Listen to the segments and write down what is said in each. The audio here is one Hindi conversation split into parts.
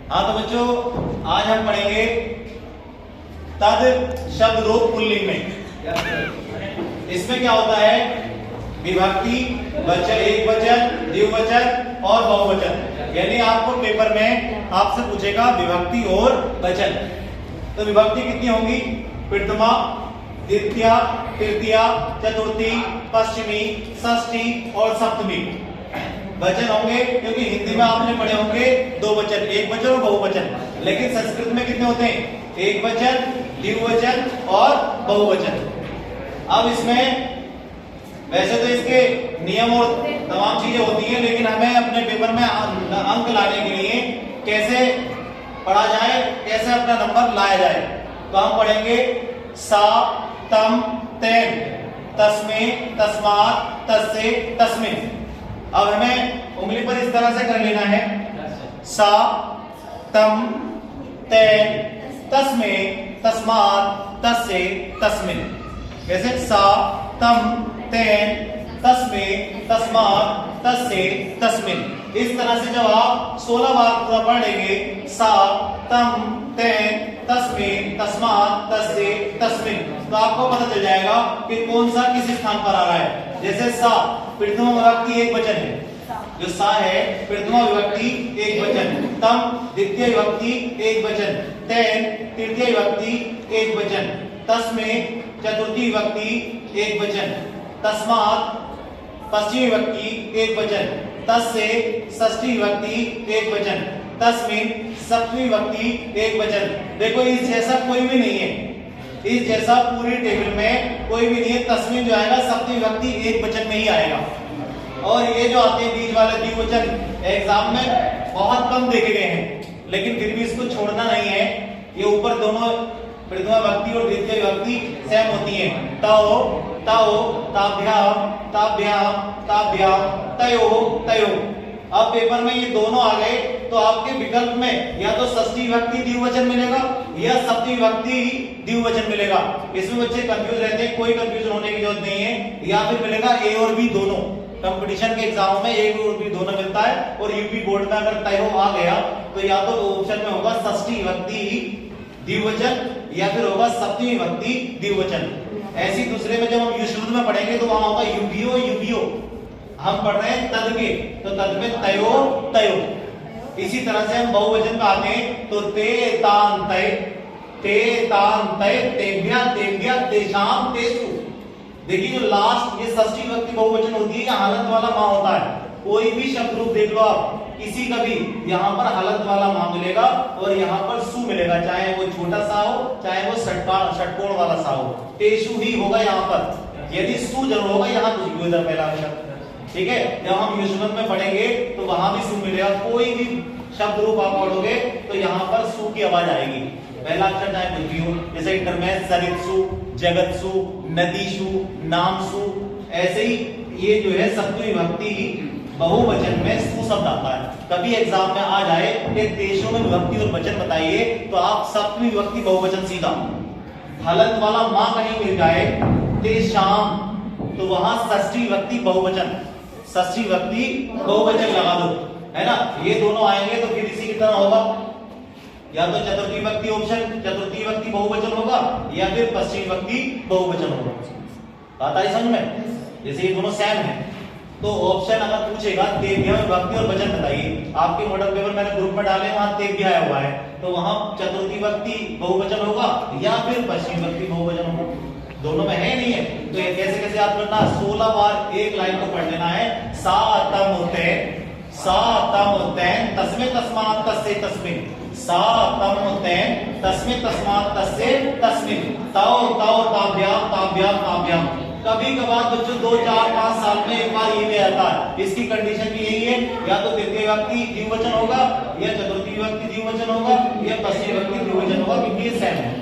हाँ तो बच्चों आज हम पढ़ेंगे तद शब्द रूप पुल्लिंग में। इसमें क्या होता है, विभक्ति, वचन, एक वचन, द्विवचन और बहुवचन। यानी आपको पेपर में आपसे पूछेगा विभक्ति और वचन। तो विभक्ति कितनी होंगी, प्रथमा, द्वितीया, तृतीया, चतुर्थी, पश्चिमी, षष्ठी और सप्तमी। वचन होंगे क्योंकि हिंदी में आपने पढ़े होंगे दो वचन, एक वचन और बहुवचन, लेकिन संस्कृत में कितने होते हैं, एक वचन, द्विवचन और बहुवचन। अब इसमें वैसे तो इसके नियम और तमाम चीजें होती हैं, लेकिन हमें अपने पेपर में अंक लाने के लिए कैसे पढ़ा जाए, कैसे अपना नंबर लाया जाए, तो हम पढ़ेंगे सा, तम, तेन, तस्मे, तस्मात्, तस्से, तस्मिन्। अब हमें उंगली पर इस तरह से कर लेना है, सा, तम, तेन, तस्मे, तस्मात्, तस्से, तस्मिन्। कैसे, सा, तम, तेन, तस्मे, तस्मात्, तस्से, तस्मिन्। इस तरह से जब आप 16 बार पूरा पढ़ लेंगे, सा, तम, तेन, तस्मे, तस्मात्, तस्से, तस्मिन्, तो आपको पता चल जाएगा कि कौन सा किस स्थान पर आ रहा है। जैसे सा प्रथमा विभक्ति एक वचन है, जो सा है प्रथमा विभक्ति एक वचन, तम द्वितीय विभक्ति एक वचन, तेन तृतीय विभक्ति एक वचन, तस्मे चतुर्थी विभक्ति एक वचन, तस्मात् पश्चिमी विभक्ति एक वचन, तस्से षष्ठी विभक्ति एक वचन, तस्मिन् सप्तमी विभक्ति एक वचन। देखो इस जैसा कोई भी नहीं है, इस जैसा पूरी टेबल में कोई भी नहीं है। तस्मिन् जो आएगा सप्तमी विभक्ति एक वचन में ही आएगा। और ये जो आते हैं बीच वाले द्विवचन एग्जाम में बहुत कम देखे गए हैं, लेकिन फिर भी इसको छोड़ना नहीं है। ये ऊपर दोनों प्रथमा विभक्ति और द्वितीय विभक्ति सेम होती है, तौ, तौ, ताभ्याम, ताभ्याम, ताभ्याम, तयो, तयो। अब पेपर में ये दोनों आ गए तो आपके विकल्प में या तो षष्ठी विभक्ति द्विवचन मिलेगा या सप्तमी विभक्ति द्विवचन मिलेगा। इसमें बच्चे कंफ्यूज रहते हैं, कोई कंफ्यूजन होने की जरूरत नहीं है। या फिर मिलेगा ए और बी दोनों। कंपटीशन के एग्जाम में ए और बी दोनों मिलता है। और यूपी बोर्ड में अगर तय आ गया तो या तो ऑप्शन में होगा षष्ठी विभक्ति द्विवचन या फिर होगा सप्तमी विभक्ति द्विवचन। ऐसी दूसरे में जब हम युष्मद में पढ़ेंगे तो वहां होगा युभियो, युभियो। हम पढ़ रहे हैं तद के, तो तद में तयो, तयो। इसी तरह से हम बहुवचन पे आते हैं तो ते, तान, तय, ते, तान, तय, तेभ्या, तेभ्या, तेषाम, तेषु। देखिए जो लास्ट ये षष्ठी विभक्ति बहुवचन होती है, यहाँ हलंत वाला मां होता है। कोई भी शब्द रूप देख लो आप, किसी का भी, यहाँ पर हलंत वाला मां मिलेगा और यहाँ पर सु मिलेगा, चाहे वो छोटा सा हो चाहे वो षटकोण वाला सा हो, तेषु ही होगा यहाँ पर। यदि सु जरूर होगा यहाँ कुछ भी उधर पहला अक्षर, ठीक है। जब हम युष्मद में पढ़ेंगे तो वहां भी सु मिलेगा। कोई भी शब्द रूप आप पढ़ोगे तो यहाँ पर सु की आवाज आएगी, पहला अक्षर चाहे कुछ भी हो। जैसे इंटर में सरित्सु, जगत्सु, नदीसु, नामसु। ऐसे ही ये जो है सप्तमी विभक्ति बहुवचन में सु शब्द आता है। कभी एग्जाम में आ जाए कि देशों में विभक्ति और वचन बताइए तो आप सप्तमी विभक्ति बहुवचन सीधा, हलंत वाला मां कहीं मिल जाए तेषाम, तो वहां षष्ठी विभक्ति बहुवचन, षष्ठी विभक्ति बहुवचन लगा दो, है ना। ये दोनों आएंगे तो फिर इसी की तरह होगा, या तो चतुर्थी विभक्ति ऑप्शन, चतुर्थी विभक्ति बहुवचन होगा या फिर पश्चिमी विभक्ति बहुवचन होगा। बात आई समझ में। जैसे ये दोनों सेम है तो ऑप्शन अगर पूछेगा तेभ्या विभक्ति और वचन बताइए, आपके मॉडल पेपर मैंने ग्रुप में डाले, वहां तेभ्या आया हुआ है तो वहां चतुर्थी विभक्ति बहुवचन होगा या फिर पश्चिमी विभक्ति बहुवचन होगा। दोनों में है नहीं है तो ये कैसे कैसे याद करना, 16 बार एक लाइन को पढ़ लेना है। सा, तम, तेन, सा, तम, तेन, तस्मे, तस्मात्, तस्से, तस्मिन्, सा, तम, तेन, तस्मे, तस्मात्, तस्से, तस्मिन्, तौ, तौ, ताभ्याम, ताभ्याम, ताभ्याम। कभी कभार बच्चों 2, 4, 5 साल में एक बार ये भी आता है। इसकी कंडीशन भी यही है, या तो द्वितीय विभक्ति द्विवचन होगा या चतुर्थी विभक्ति द्विवचन होगा या पश्चिमी विभक्ति द्विवचन होगा, क्योंकि ये सेम है।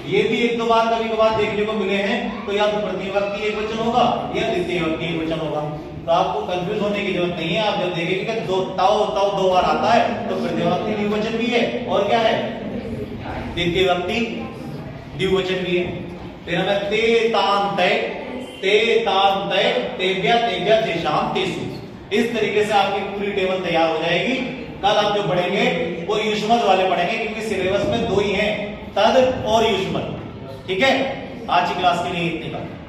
ये भी एक दो बार कभी कभार देखने को मिले हैं, तो या तो प्रथमा विभक्ति एक वचन होगा या द्वितीय विभक्ति एक वचन होगा। तो आपको कंफ्यूज होने की जरूरत नहीं है। आप जब देखेंगे कि दो बार आता है तो प्रथमा विभक्ति द्विवचन भी है और क्या है, द्वितीय विभक्ति द्विवचन भी है। फिर हमें ते, तान, तय, ते, तान, तय, तेभ्या, तेभ्या, तेषाम, तेषु। इस तरीके से आपकी पूरी टेबल तैयार हो जाएगी। कल आप जो पढ़ेंगे वो युष्मत वाले पढ़ेंगे, क्योंकि सिलेबस में दो ही हैं, तद और युष्मत। ठीक है, आज की क्लास के लिए इतनी बात।